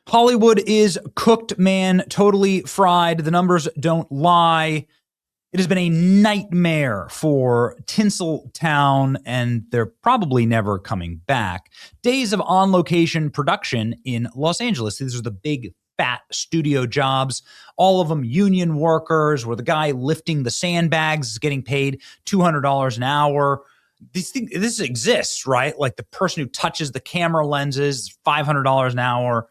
Hollywood is cooked, man, totally fried. The numbers don't lie. It has been a nightmare for Tinseltown, and they're probably never coming back. Days of on-location production in Los Angeles. These are the big, fat studio jobs, all of them union workers, where the guy lifting the sandbags is getting paid $200 an hour. This exists, right? Like the person who touches the camera lenses, $500 an hour.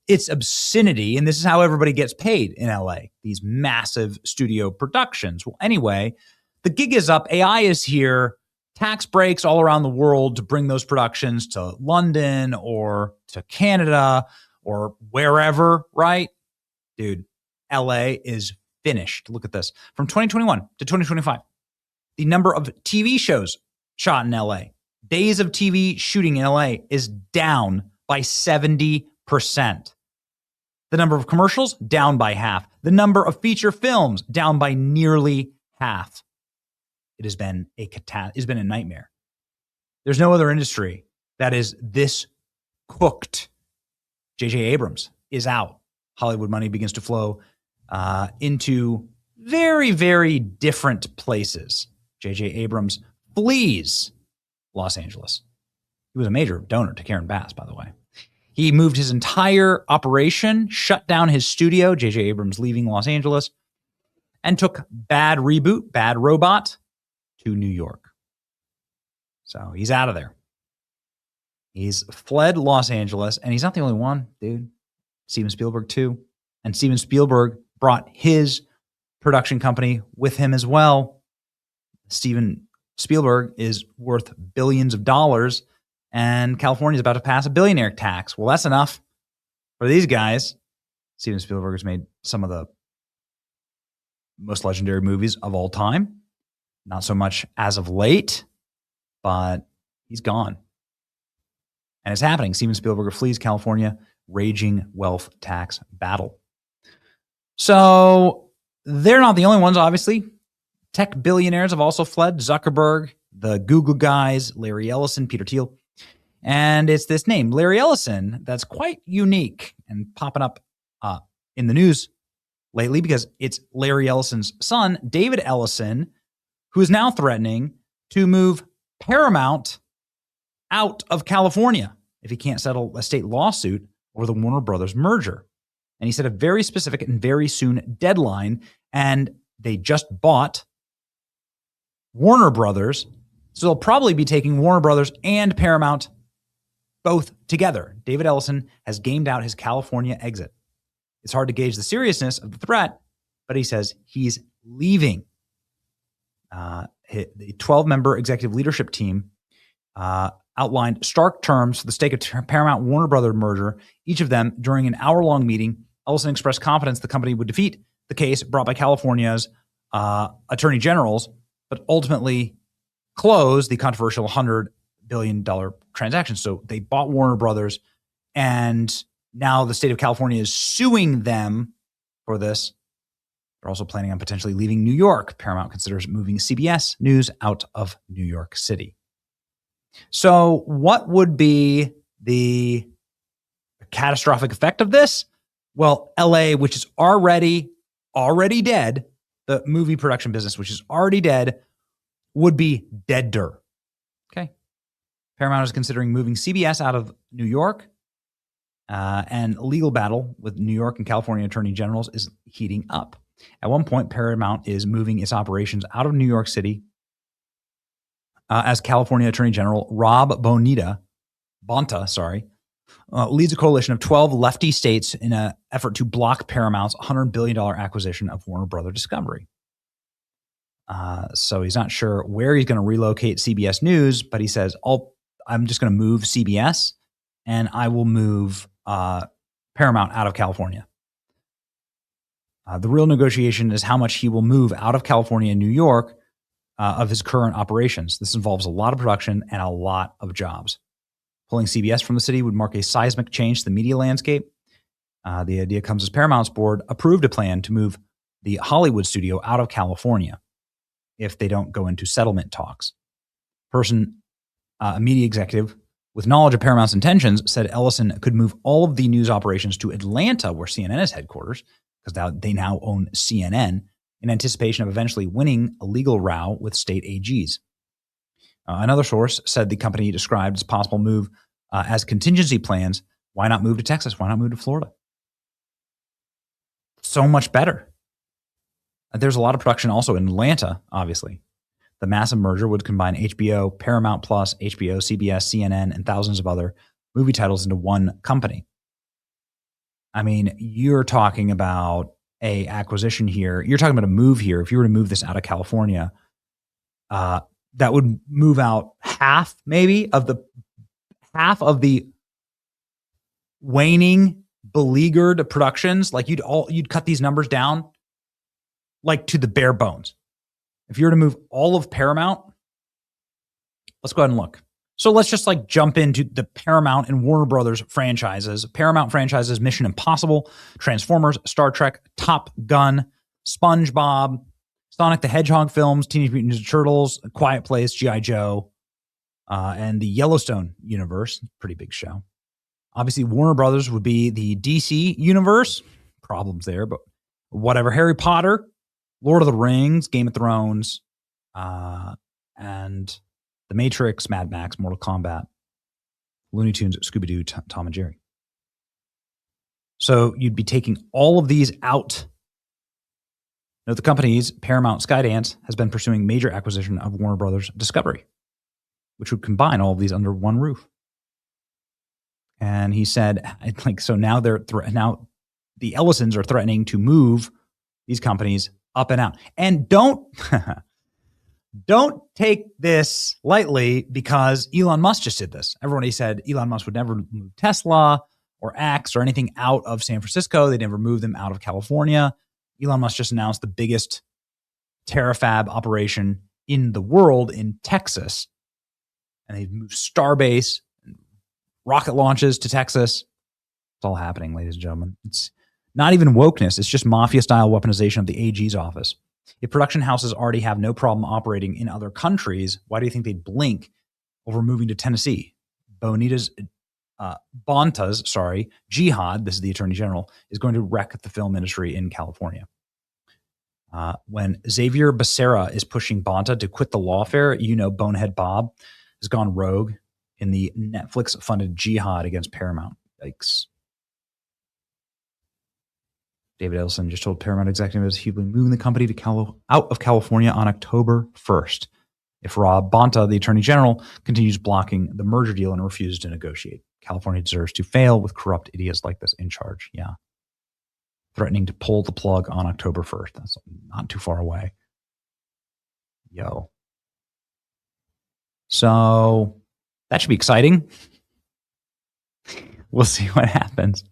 It's obscenity, and this is how everybody gets paid in LA, these massive studio productions. Well, anyway, the gig is up. AI is here. Tax breaks all around the world to bring those productions to London or to Canada or wherever, right? Dude, LA is finished. Look at this. From 2021 to 2025, the number of TV shows shot in LA, days of TV shooting in LA is down by 70%. The number of commercials, down by half. The number of feature films, down by nearly half. It has been a nightmare. There's no other industry that is this cooked. J.J. Abrams is out. Hollywood money begins to flow into very, very different places. J.J. Abrams flees Los Angeles. He was a major donor to Karen Bass, by the way. He moved his entire operation, shut down his studio, J.J. Abrams leaving Los Angeles, and took Bad Robot to New York. So he's out of there. He's fled Los Angeles, and he's not the only one, dude. Steven Spielberg, too. And Steven Spielberg brought his production company with him as well. Steven Spielberg is worth billions of dollars, and California is about to pass a billionaire tax. Well, that's enough for these guys. Steven Spielberg has made some of the most legendary movies of all time. Not so much as of late, but he's gone. And it's happening. Steven Spielberg flees California, raging wealth tax battle. So they're not the only ones, obviously. Tech billionaires have also fled. Zuckerberg, the Google guys, Larry Ellison, Peter Thiel. And it's this name, Larry Ellison, that's quite unique and popping up in the news lately because it's Larry Ellison's son, David Ellison, who is now threatening to move Paramount out of California if he can't settle a state lawsuit over the Warner Brothers merger. And he set a very specific and very soon deadline, and they just bought Warner Brothers, so they'll probably be taking Warner Brothers and Paramount both together. David Ellison has gamed out his California exit. It's hard to gauge the seriousness of the threat, but he says he's leaving. The 12-member executive leadership team outlined stark terms for the stake of Paramount-Warner Brothers merger. Each of them, during an hour-long meeting, Ellison expressed confidence the company would defeat the case brought by California's attorney generals, but ultimately close the controversial $100 billion transaction. So they bought Warner Brothers, and now the state of California is suing them for this. They're also planning on potentially leaving New York. Paramount considers moving CBS News out of New York City. So what would be the catastrophic effect of this? Well, LA, which is already dead, the movie production business, which is already dead, would be deader. Okay. Paramount is considering moving CBS out of New York, and a legal battle with New York and California attorney generals is heating up. At one point, Paramount is moving its operations out of New York City as California Attorney General Rob Bonta, leads a coalition of 12 lefty states in an effort to block Paramount's $100 billion acquisition of Warner Brothers Discovery. So he's not sure where he's going to relocate CBS News, but he says, I'm just going to move CBS and I will move Paramount out of California. The real negotiation is how much he will move out of California and New York of his current operations. This involves a lot of production and a lot of jobs. Pulling CBS from the city would mark a seismic change to the media landscape. The idea comes as Paramount's board approved a plan to move the Hollywood studio out of California if they don't go into settlement talks. A media executive with knowledge of Paramount's intentions, said Ellison could move all of the news operations to Atlanta, where CNN is headquarters, because they now own CNN, in anticipation of eventually winning a legal row with state AGs. Another source said the company described its possible move as contingency plans. Why not move to Texas? Why not move to Florida? So much better. There's a lot of production also in Atlanta, obviously. The massive merger would combine HBO, Paramount Plus, HBO, CBS, CNN, and thousands of other movie titles into one company. I mean, you're talking about a acquisition here. You're talking about a move here. If you were to move this out of California, that would move out half of the waning, beleaguered productions. Like you'd cut these numbers down like to the bare bones. If you were to move all of Paramount, let's go ahead and look. So let's just like jump into the Paramount and Warner Brothers franchises. Paramount franchises: Mission Impossible, Transformers, Star Trek, Top Gun, SpongeBob, Sonic the Hedgehog films, Teenage Mutant Ninja Turtles, A Quiet Place, G.I. Joe, and the Yellowstone universe. Pretty big show. Obviously, Warner Brothers would be the DC universe. Problems there, but whatever. Harry Potter, Lord of the Rings, Game of Thrones, and The Matrix, Mad Max, Mortal Kombat, Looney Tunes, Scooby-Doo, Tom and Jerry. So you'd be taking all of these out. Note the company's Paramount Skydance has been pursuing major acquisition of Warner Brothers Discovery, which would combine all of these under one roof. And he said, so now now the Ellisons are threatening to move these companies up and out. And don't take this lightly, because Elon Musk just did this. Everybody said Elon Musk would never move Tesla or X or anything out of San Francisco. They'd never move them out of California. Elon Musk just announced the biggest terafab operation in the world in Texas. And they've moved Starbase, rocket launches to Texas. It's all happening, ladies and gentlemen. It's not even wokeness. It's just mafia-style weaponization of the AG's office. If production houses already have no problem operating in other countries, why do you think they'd blink over moving to Tennessee? Bonta's jihad, this is the Attorney General, is going to wreck the film industry in California. When Xavier Becerra is pushing Bonta to quit the lawfare, Bonehead Bob has gone rogue in the Netflix-funded jihad against Paramount. Yikes. David Ellison just told Paramount executives he'll be moving the company out of California on October 1st if Rob Bonta, the Attorney General, continues blocking the merger deal and refuses to negotiate. California deserves to fail with corrupt idiots like this in charge. Yeah. Threatening to pull the plug on October 1st. That's not too far away. Yo. So that should be exciting. We'll see what happens.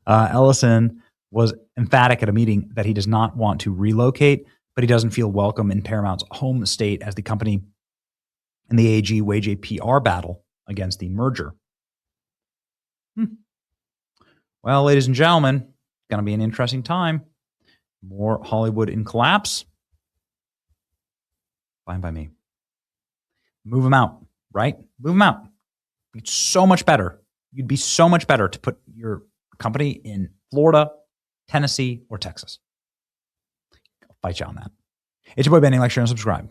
Ellison was emphatic at a meeting that he does not want to relocate, but he doesn't feel welcome in Paramount's home state as the company and the AG wage a PR battle against the merger. Well, ladies and gentlemen, it's going to be an interesting time. More Hollywood in collapse. Fine by me. Move them out, right? Move them out. It's so much better. You'd be so much better to put your company in Florida, Tennessee, or Texas. I'll fight you on that. It's your boy Benny. Like, share, and subscribe.